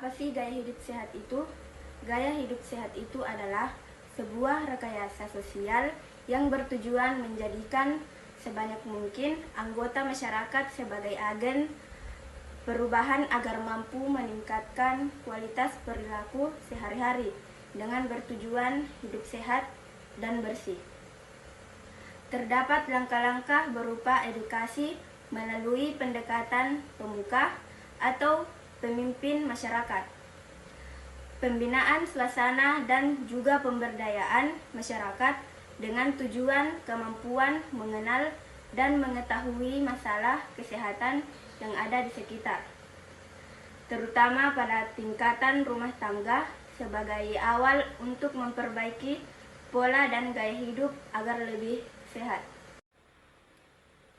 Apa sih gaya hidup sehat itu? Gaya hidup sehat itu adalah sebuah rekayasa sosial yang bertujuan menjadikan sebanyak mungkin anggota masyarakat sebagai agen perubahan agar mampu meningkatkan kualitas perilaku sehari-hari dengan bertujuan hidup sehat dan bersih. Terdapat langkah-langkah berupa edukasi melalui pendekatan pemuka atau pemimpin masyarakat, pembinaan suasana dan juga pemberdayaan masyarakat dengan tujuan kemampuan mengenal dan mengetahui masalah kesehatan yang ada di sekitar, terutama pada tingkatan rumah tangga sebagai awal untuk memperbaiki pola dan gaya hidup agar lebih sehat.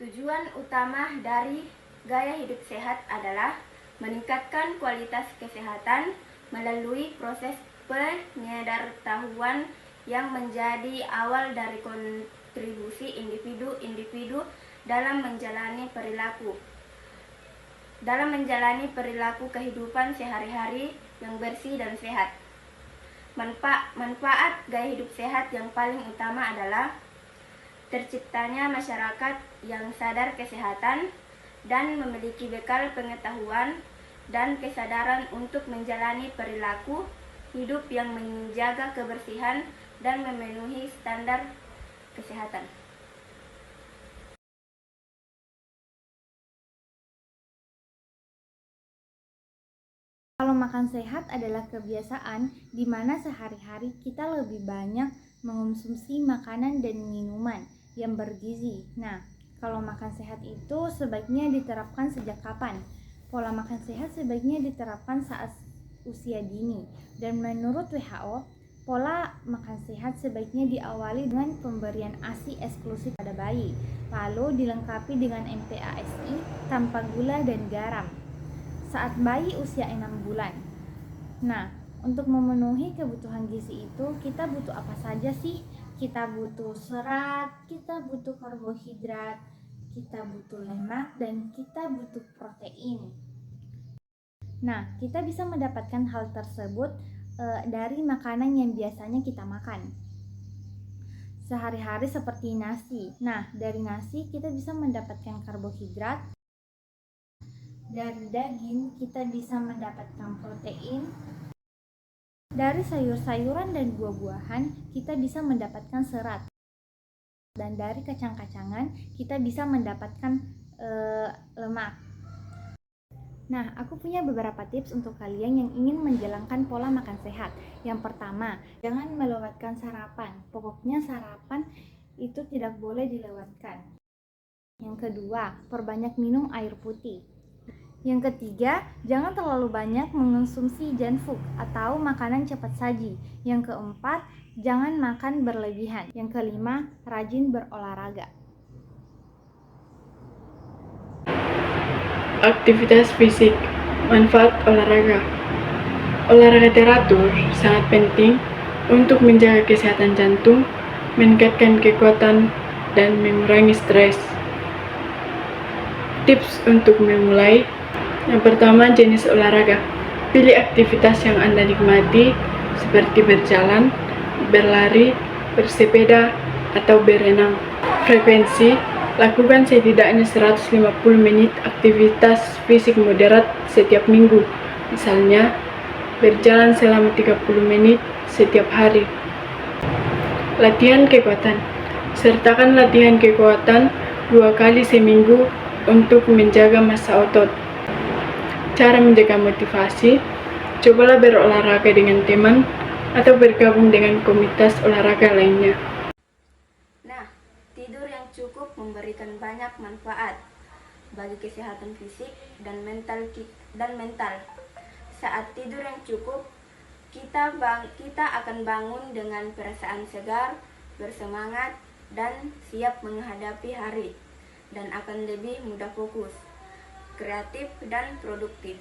Tujuan utama dari gaya hidup sehat adalah meningkatkan kualitas kesehatan melalui proses penyedartahuan yang menjadi awal dari kontribusi individu-individu dalam menjalani perilaku kehidupan sehari-hari yang bersih dan sehat. Manfaat gaya hidup sehat yang paling utama adalah terciptanya masyarakat yang sadar kesehatan dan memiliki bekal pengetahuan dan kesadaran untuk menjalani perilaku hidup yang menjaga kebersihan dan memenuhi standar kesehatan. Kalau makan sehat adalah kebiasaan di mana sehari-hari kita lebih banyak mengonsumsi makanan dan minuman yang bergizi. Nah, kalau makan sehat itu sebaiknya diterapkan sejak kapan? Pola makan sehat sebaiknya diterapkan saat usia dini. Dan menurut WHO, pola makan sehat sebaiknya diawali dengan pemberian ASI eksklusif pada bayi, lalu dilengkapi dengan MPASI tanpa gula dan garam saat bayi usia 6 bulan. Nah, untuk memenuhi kebutuhan gizi itu, kita butuh apa saja sih? Kita butuh serat, kita butuh karbohidrat, kita butuh lemak, dan kita butuh protein. Nah, kita bisa mendapatkan hal tersebut dari makanan yang biasanya kita makan sehari-hari seperti nasi. Nah, dari nasi kita bisa mendapatkan karbohidrat. Dari daging kita bisa mendapatkan protein. Dari sayur-sayuran dan buah-buahan kita bisa mendapatkan serat. Dan dari kacang-kacangan kita bisa mendapatkan lemak. Nah, aku punya beberapa tips untuk kalian yang ingin menjalankan pola makan sehat. Yang pertama, jangan melewatkan sarapan. Pokoknya sarapan itu tidak boleh dilewatkan. Yang kedua, perbanyak minum air putih. Yang ketiga, jangan terlalu banyak mengonsumsi junk food atau makanan cepat saji. Yang keempat, jangan makan berlebihan. Yang kelima, rajin berolahraga. Aktivitas fisik, manfaat olahraga. Olahraga teratur sangat penting untuk menjaga kesehatan jantung, meningkatkan kekuatan, dan mengurangi stres. Tips untuk memulai. Yang pertama, jenis olahraga. Pilih aktivitas yang Anda nikmati seperti berjalan, berlari, bersepeda, atau berenang. Frekuensi, lakukan setidaknya 150 menit aktivitas fisik moderat setiap minggu. Misalnya, berjalan selama 30 menit setiap hari. Latihan kekuatan. Sertakan latihan kekuatan 2 kali seminggu untuk menjaga massa otot. Cara menjaga motivasi, cobalah berolahraga dengan teman atau bergabung dengan komunitas olahraga lainnya. Nah, tidur yang cukup memberikan banyak manfaat bagi kesehatan fisik dan mental. Saat tidur yang cukup, kita akan bangun dengan perasaan segar, bersemangat, dan siap menghadapi hari, dan akan lebih mudah fokus, kreatif, dan produktif.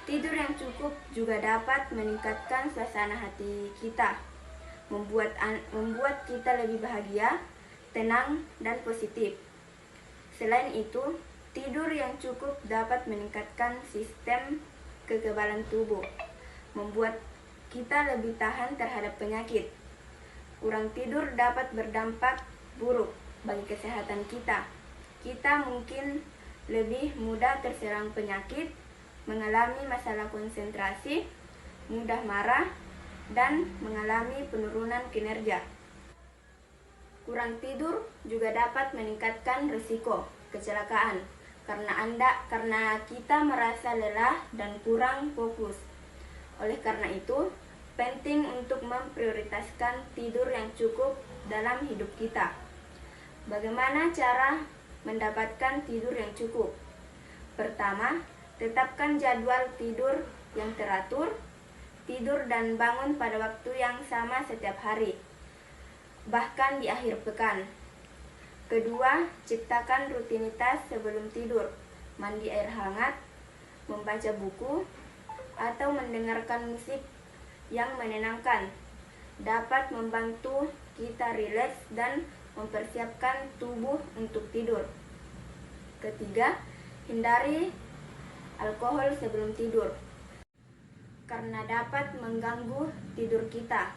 Tidur yang cukup juga dapat meningkatkan suasana hati kita, membuat kita lebih bahagia, tenang, dan positif. Selain itu, tidur yang cukup dapat meningkatkan sistem kekebalan tubuh, membuat kita lebih tahan terhadap penyakit. Kurang tidur dapat berdampak buruk bagi kesehatan kita. Kita mungkin lebih mudah terserang penyakit, mengalami masalah konsentrasi, mudah marah, dan mengalami penurunan kinerja. Kurang tidur juga dapat meningkatkan risiko kecelakaan karena kita merasa lelah dan kurang fokus. Oleh karena itu, penting untuk memprioritaskan tidur yang cukup dalam hidup kita. Bagaimana cara mendapatkan tidur yang cukup? Pertama, tetapkan jadwal tidur yang teratur, tidur dan bangun pada waktu yang sama setiap hari, bahkan di akhir pekan. Kedua, ciptakan rutinitas sebelum tidur, mandi air hangat, membaca buku, atau mendengarkan musik yang menenangkan. Dapat membantu kita rileks dan mempersiapkan tubuh untuk tidur. Ketiga, hindari alkohol sebelum tidur, karena dapat mengganggu tidur kita.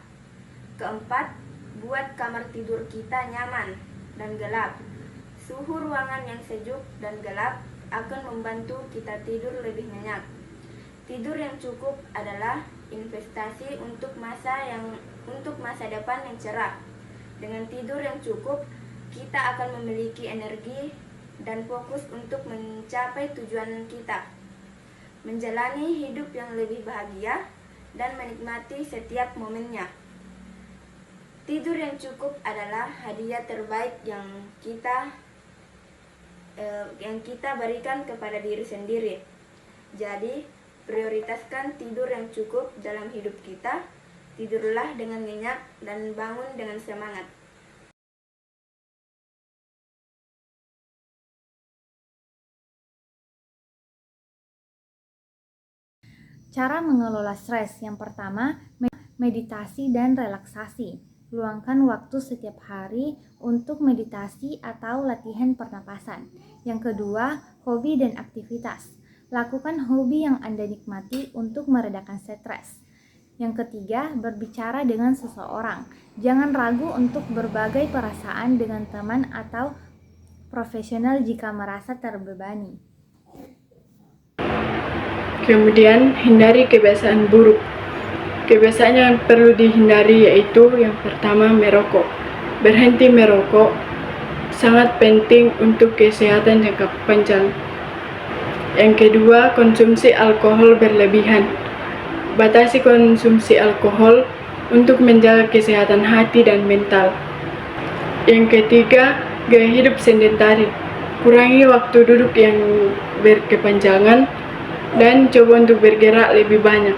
Keempat, buat kamar tidur kita nyaman dan gelap. Suhu ruangan yang sejuk dan gelap akan membantu kita tidur lebih nyenyak. Tidur yang cukup adalah investasi untuk masa depan yang cerah. Dengan tidur yang cukup, kita akan memiliki energi dan fokus untuk mencapai tujuan kita, menjalani hidup yang lebih bahagia, dan menikmati setiap momennya. Tidur yang cukup adalah hadiah terbaik yang kita berikan kepada diri sendiri. Jadi, prioritaskan tidur yang cukup dalam hidup kita. Tidurlah dengan nyenyak dan bangun dengan semangat. Cara mengelola stres yang pertama, meditasi dan relaksasi. Luangkan waktu setiap hari untuk meditasi atau latihan pernapasan. Yang kedua, hobi dan aktivitas. Lakukan hobi yang Anda nikmati untuk meredakan stres. Yang ketiga, berbicara dengan seseorang. Jangan ragu untuk berbagi perasaan dengan teman atau profesional jika merasa terbebani. Kemudian, hindari kebiasaan buruk. Kebiasaan yang perlu dihindari yaitu yang pertama, merokok. Berhenti merokok sangat penting untuk kesehatan jangka panjang. Yang kedua, konsumsi alkohol berlebihan. Batasi konsumsi alkohol untuk menjaga kesehatan hati dan mental. Yang ketiga, gaya hidup sedentari. Kurangi waktu duduk yang berkepanjangan dan coba untuk bergerak lebih banyak.